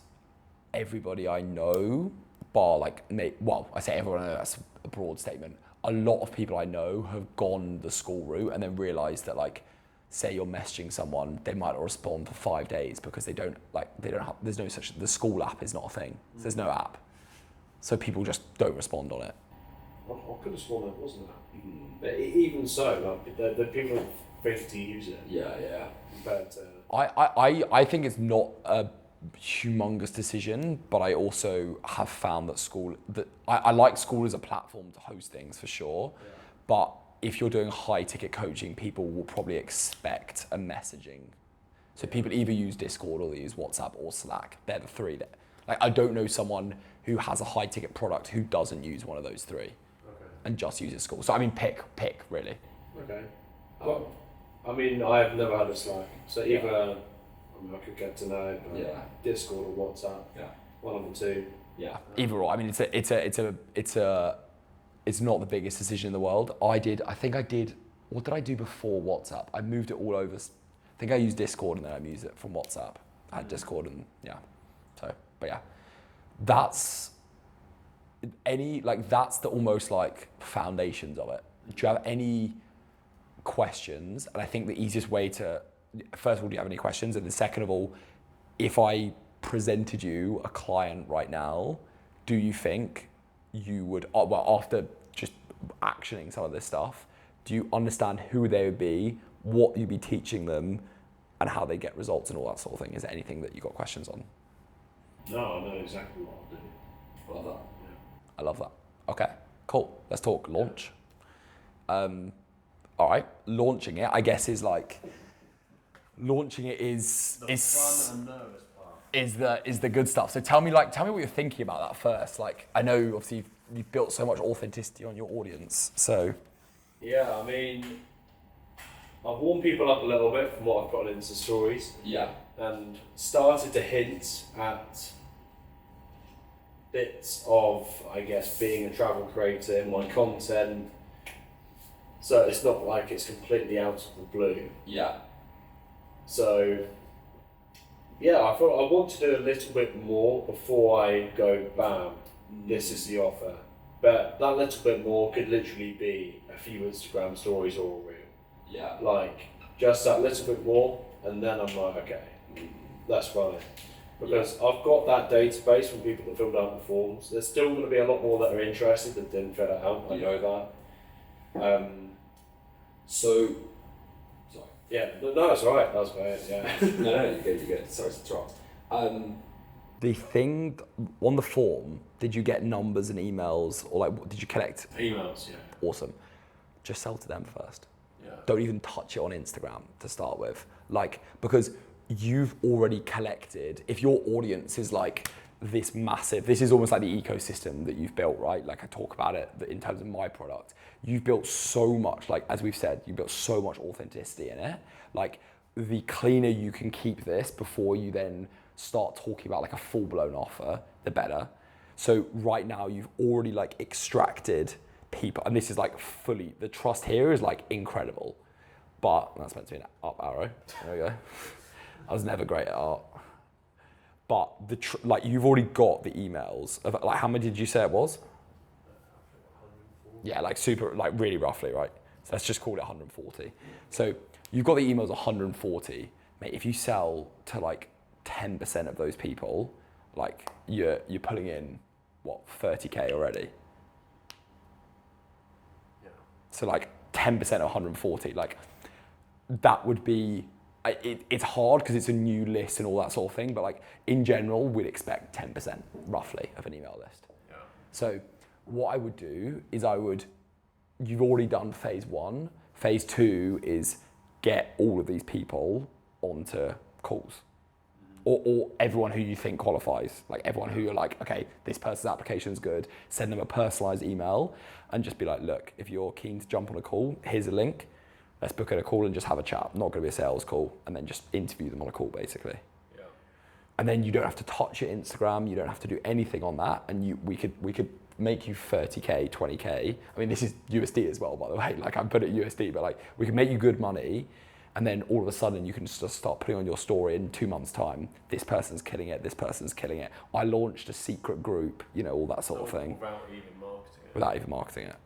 everybody I know, bar I say everyone I know, that's a broad statement. A lot of people I know have gone the school route and then realised that say you're messaging someone, they might not respond for 5 days because they don't have, there's no such, the school app is not a thing. So there's no app. So people just don't respond on it. I could have sworn it wasn't that. But even so, the people think to use it. Yeah. Compared to... I think it's not a humongous decision, but I also have found that I like school as a platform to host things for sure. Yeah. But if you're doing high ticket coaching, people will probably expect a messaging. So people either use Discord or they use WhatsApp or Slack. They're the three that, like, I don't know someone who has a high ticket product who doesn't use one of those three and just uses school. So I mean, pick really. Okay. Well, I mean, I have never had a Slack, so either I mean, I could get to know Discord or WhatsApp. Yeah. One of the two. Yeah. Either or. I mean, it's not the biggest decision in the world. What did I do before WhatsApp? I moved it all over. I think I used Discord and then I used it from WhatsApp. I had Discord and that's the almost like foundations of it. Do you have any questions? And I think the easiest way to, first of all, do you have any questions? And then second of all, if I presented you a client right now, do you think you would, after just actioning some of this stuff, do you understand who they would be, what you'd be teaching them, and how they get results and all that sort of thing? Is there anything that you got questions on? No, I know exactly what I'll do. Love that. Yeah. I love that. Okay, cool. Let's talk launch. All right, launching it, I guess, is fun and nervous part. Is the good stuff. So tell me what you're thinking about that first. Like, I know obviously you've built so much authenticity on your audience. So yeah, I mean, I've warmed people up a little bit from what I've put on Insta stories. Yeah. And started to hint at bits of, I guess, being a travel creator in my content. So it's not like it's completely out of the blue. Yeah. So yeah, I thought I want to do a little bit more before I go, bam, this is the offer. But that little bit more could literally be a few Instagram stories or a reel. Yeah. Like, just that little bit more, and then I'm like, okay, that's fine. Because I've got that database from people that filled out the forms. There's still going to be a lot more that are interested that didn't fill it out, I know that. Sorry. Yeah, no, it's alright, that was great, yeah. No, you're good. Sorry to interrupt. The thing on the form, did you get numbers and emails, or did you collect? Emails, yeah. Awesome. Just sell to them first. Yeah. Don't even touch it on Instagram to start with. Because you've already collected, if your audience is this massive, this is almost like the ecosystem that you've built, right? Like I talk about it in terms of my product. You've built so much, as we've said, you built so much authenticity in it. The cleaner you can keep this before you then start talking about a full-blown offer, the better. So right now you've already extracted people, and this is fully, the trust here is incredible, but that's meant to be an up arrow. There we go. I was never great at art. But you've already got the emails of how many did you say it was? Yeah, super, really roughly, right? So let's just call it 140. So you've got the emails 140. Mate, if you sell to 10% of those people, you're pulling in what, 30k already? Yeah. So 10% of 140, that would be, it's hard because it's a new list and all that sort of thing, but in general, we'd expect 10% roughly of an email list. Yeah. So what I would do is you've already done phase 1. Phase 2 is get all of these people onto calls. Or everyone who you think qualifies, everyone who you're okay, this person's application is good, send them a personalized email and just be look, if you're keen to jump on a call, here's a link. Let's book in a call and just have a chat. Not going to be a sales call, and then just interview them on a call, basically. Yeah. And then you don't have to touch your Instagram. You don't have to do anything on that, and we could make you 30k, 20k. I mean, this is USD as well, by the way. I put it USD, but we can make you good money, and then all of a sudden you can just start putting on your story in 2 months' time. This person's killing it. This person's killing it. I launched a secret group. All that sort of thing. Without even marketing it.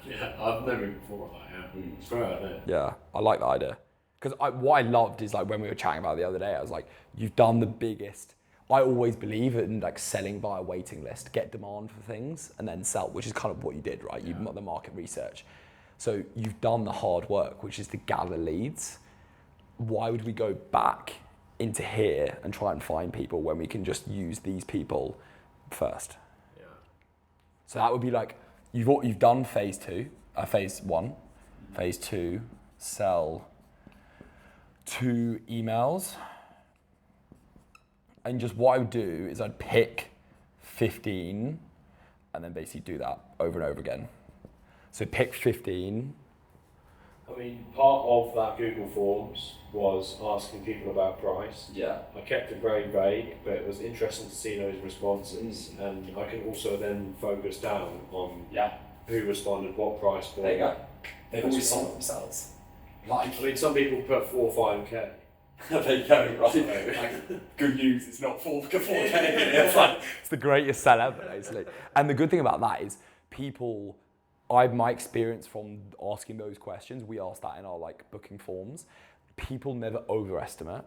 Yeah, I've never even thought of that. Yeah, it's a great idea. Yeah, I like that idea. Because what I loved is when we were chatting about it the other day, I was you've done the biggest. I always believe in selling via waiting list, get demand for things, and then sell, which is kind of what you did, right? You've got the market research. So you've done the hard work, which is to gather leads. why would we go back into here and try and find people when we can just use these people first? Yeah. So that would be like, you've done phase one, phase two, sell 2 emails. And just what I would do is I'd pick 15 and then basically do that over and over again. So pick 15. I mean, part of that Google Forms was asking people about price. Yeah. I kept it very vague, but it was interesting to see those responses, and I can also then focus down on who responded, what price point. There you go. They've always sold themselves. I mean, some people put 4 or 5K. There you go, right? Like, good news, it's not 4K. It's the greatest sell ever, basically. And the good thing about that is people, my experience from asking those questions, we asked that in our like booking forms, people never overestimate.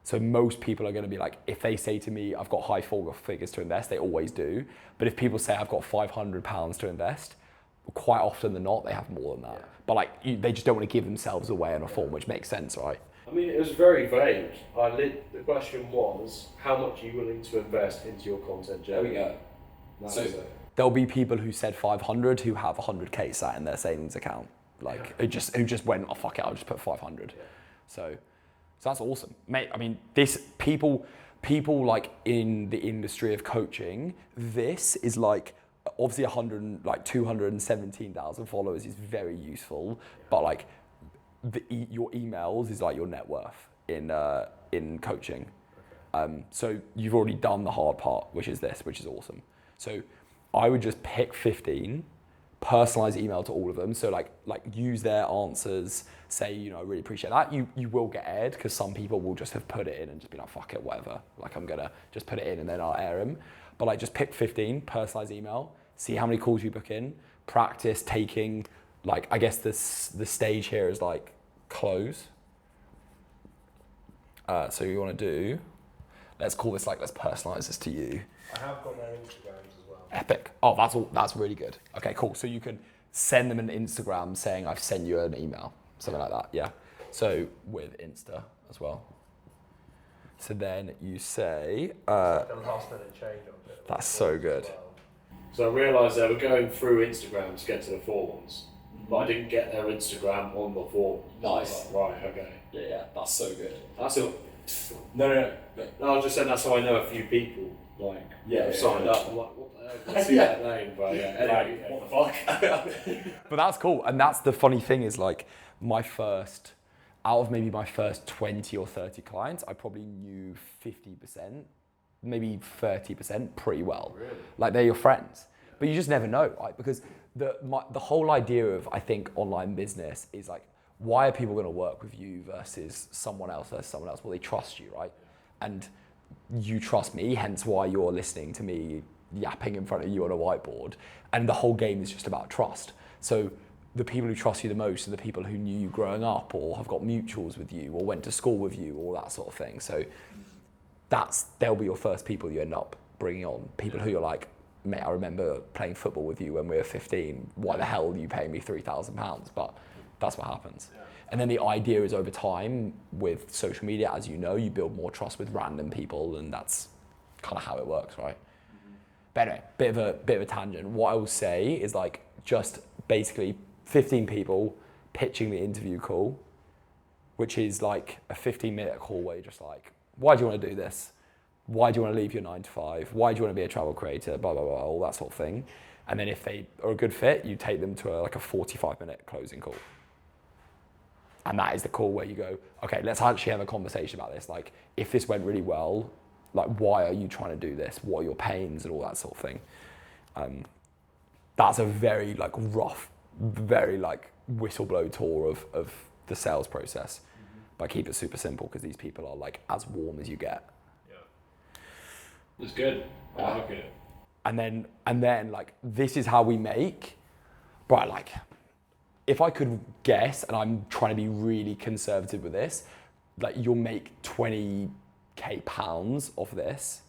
So most people are going to be like, if they say to me, I've got high figures to invest, they always do. But if people say, I've got £500 to invest, quite often than not, they have more than that. Yeah. But like, they just don't want to give themselves away on a form, which makes sense, right? I mean, it was very vague. The question was, how much are you willing to invest into your content journey? There we go. So there'll be people who said 500 who have 100K sat in their savings account. Like, who just went, oh fuck it, I'll just put 500. Yeah. So that's awesome. Mate, I mean, people like in the industry of coaching, this is like, obviously 217,000 followers is very useful, but like, your emails is like your net worth in coaching. So you've already done the hard part, which is awesome. So I would just pick 15, personalize email to all of them. So like use their answers, say, I really appreciate that. You will get aired because some people will just have put it in and just be like, fuck it, whatever. Like I'm gonna just put it in and then I'll air them. But like just pick 15, personalize email, see how many calls you book in, practice taking, like, I guess the stage here is like close. So you want to do, let's call this like, let's personalize this to you. I have got their Instagrams as well. Epic. Oh, that's really good. Okay, cool. So you can send them an Instagram saying I've sent you an email, something like that. Yeah. So with Insta as well. So then you say, the last minute change on it. That's so good. So I realised they were going through Instagram to get to the forms, but I didn't get their Instagram on the form. Nice. Like, right, okay. Yeah, that's so good. That's it. No. No, I was just saying that's how I know a few people, like, have signed up. I'm like, what the hell? I see that name, but yeah. Anyway, what the fuck? But that's cool, and that's the funny thing is like, out of maybe my first 20 or 30 clients, I probably knew 50%, maybe 30% pretty well. Really? Like they're your friends. But you just never know, right? Because the whole idea of, I think, online business is like, why are people going to work with you versus someone else? Well, they trust you, right? And you trust me, hence why you're listening to me yapping in front of you on a whiteboard. And the whole game is just about trust. So the people who trust you the most are the people who knew you growing up or have got mutuals with you or went to school with you or that sort of thing. So they'll be your first people you end up bringing on. People who you're like, mate, I remember playing football with you when we were 15. Why the hell are you paying me £3,000? But that's what happens. Yeah. And then the idea is over time with social media, as you know, you build more trust with random people, and that's kind of how it works, right? Mm-hmm. But anyway, bit of a tangent. What I will say is like just basically 15 people pitching the interview call, which is like a 15-minute call where you're just like, why do you want to do this? Why do you want to leave your 9 to 5? Why do you want to be a travel creator? Blah, blah, blah, all that sort of thing. And then if they are a good fit, you take them to a 45-minute closing call. And that is the call where you go, okay, let's actually have a conversation about this. Like, if this went really well, like, why are you trying to do this? What are your pains and all that sort of thing? That's a very like rough, very like whistleblow tour of the sales process. Mm-hmm. But keep it super simple because these people are like as warm as you get. It's good. I like it. And then like this is how we make, but like if I could guess, and I'm trying to be really conservative with this, like you'll make 20k pounds off this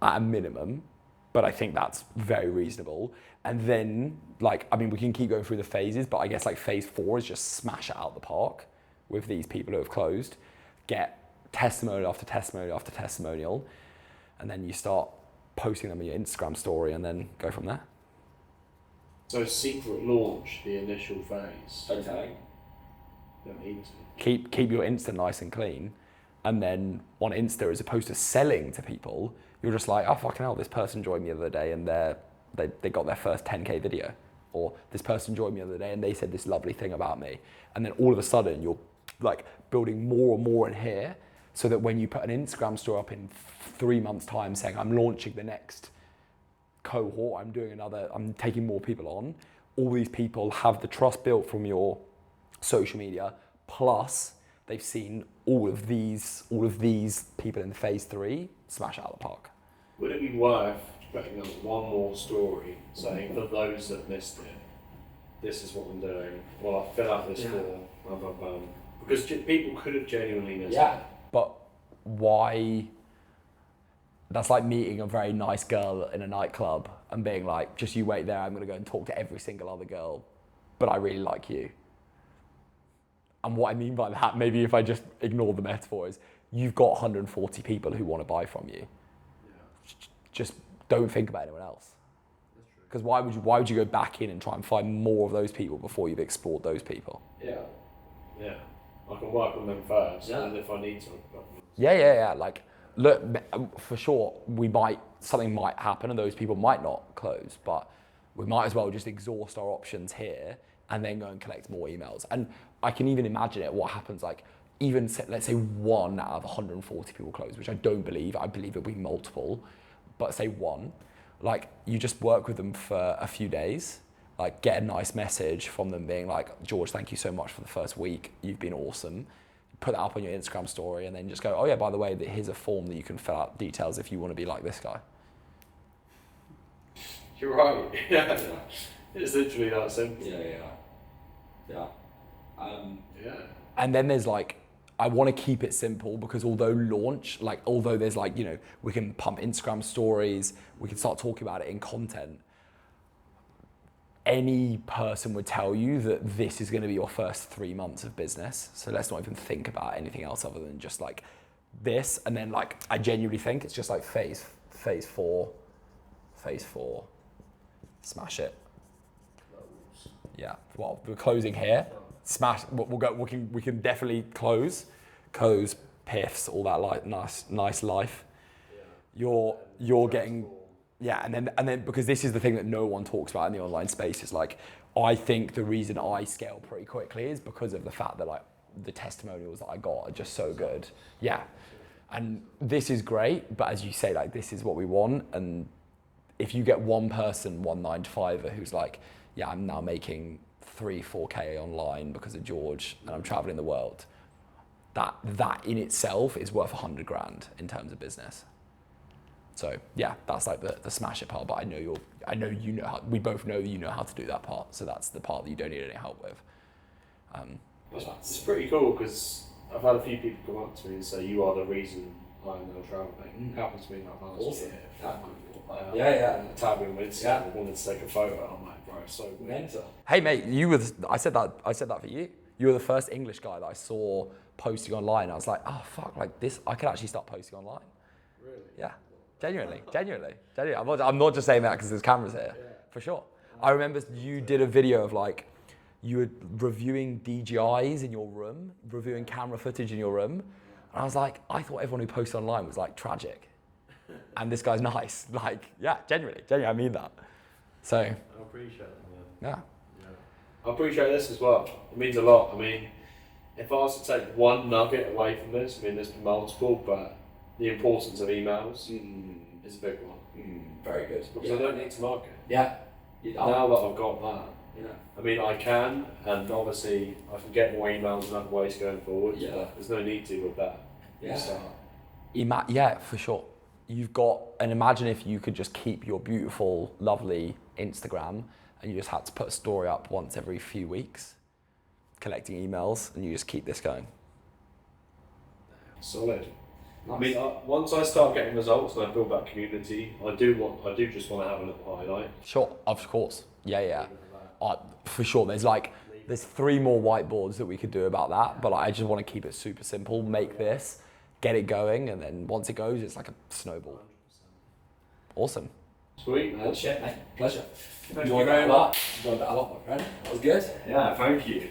at a minimum, but I think that's very reasonable. And then like, I mean, we can keep going through the phases, but I guess like phase 4 is just smash it out the park with these people who have closed. get testimonial after testimonial after testimonial, and then you start posting them in your Instagram story and then go from there. So secret launch, the initial phase. Don't tell me. Don't need to. Keep your Insta nice and clean, and then on Insta, as opposed to selling to people, you're just like, oh fucking hell, this person joined me the other day and they got their first 10K video, or this person joined me the other day and they said this lovely thing about me, and then all of a sudden you're like building more and more in here, so that when you put an Instagram story up in 3 months' time saying I'm launching the next cohort, I'm taking more people on, all these people have the trust built from your social media, plus they've seen all of these people in phase 3 smash it out of the park. Would it be worth putting up one more story saying, for those that missed it, this is what I'm doing, well, I fill out this form, blah, blah, blah. Because people could have genuinely missed it. But why? That's like meeting a very nice girl in a nightclub and being like, just you wait there, I'm going to go and talk to every single other girl, but I really like you. And what I mean by that, maybe if I just ignore the metaphor, is you've got 140 people who want to buy from you. Yeah. Just don't think about anyone else. Because why would you go back in and try and find more of those people before you've explored those people? Yeah. I can work on them first, and if I need to. Yeah. Like, look, for sure, something might happen and those people might not close, but we might as well just exhaust our options here and then go and collect more emails. And I can even imagine it, what happens, like, even let's say 1 out of 140 people close, which I don't believe, I believe it'll be multiple, but say 1, like, you just work with them for a few days, like, get a nice message from them being like, George, thank you so much for the first week, you've been awesome. Put that up on your Instagram story and then just go, oh yeah, by the way, here's a form that you can fill out details if you want to be like this guy. You're right. Yeah. It's literally that simple. Yeah. And then there's like, I want to keep it simple because although there's like, you know, we can pump Instagram stories, we can start talking about it in content. Any person would tell you that this is going to be your first 3 months of business. So let's not even think about anything else other than just like this. And then like, I genuinely think it's just like phase 4, smash it. Yeah, well, we're closing here. Smash, we can definitely close, piffs, all that like nice life. You're getting, yeah, and then because this is the thing that no one talks about in the online space is like, I think the reason I scale pretty quickly is because of the fact that like the testimonials that I got are just so good. Yeah, and this is great, but as you say, like this is what we want, and if you get one person, one 9-to-5er who's like, yeah, I'm now making 3-4K online because of George and I'm traveling the world, that in itself is worth 100 grand in terms of business. So yeah, that's like the smash it part, but I know you know how, we both know you know how to do that part, so that's the part that you don't need any help with. It's pretty cool because I've had a few people come up to me and say, you are the reason I'm now traveling. Happens to me like last year. Tag me on Instagram, I wanted to take a photo. I'm like, bro, it's so weird. Hey mate, I said that for you. You were the first English guy that I saw posting online. I was like, oh fuck, like this, I could actually start posting online. Really? Yeah, genuinely. I'm not just saying that because there's cameras here, for sure. I remember you did a video of like, you were reviewing DJIs in your room, reviewing camera footage in your room. And I was like, I thought everyone who posted online was like tragic. And this guy's nice. Like, yeah, genuinely, I mean that. So. I appreciate it, man. Yeah. I appreciate this as well. It means a lot. I mean, if I was to take one nugget away from this, I mean, there's been multiple, but the importance of emails is a big one. Very good. Because I don't need to market. Yeah. Now that I've got that, Yeah. I mean, I can, and obviously I can get more emails and other ways going forward. Yeah. But there's no need to with that. Yeah, for sure. You've got, and imagine if you could just keep your beautiful, lovely Instagram and you just had to put a story up once every few weeks, collecting emails, and you just keep this going. Solid. Nice. I mean, once I start getting results and I build that community, I do just want to have a little highlight. Sure, of course. Yeah. For sure, there's like There's 3 more whiteboards that we could do about that, but I just want to keep it super simple, make this, get it going, and then once it goes, it's like a snowball. Awesome. Sweet. Shit, mate. Pleasure. Thank you very much. Enjoyed that a lot, my friend. That was good. Yeah, thank you.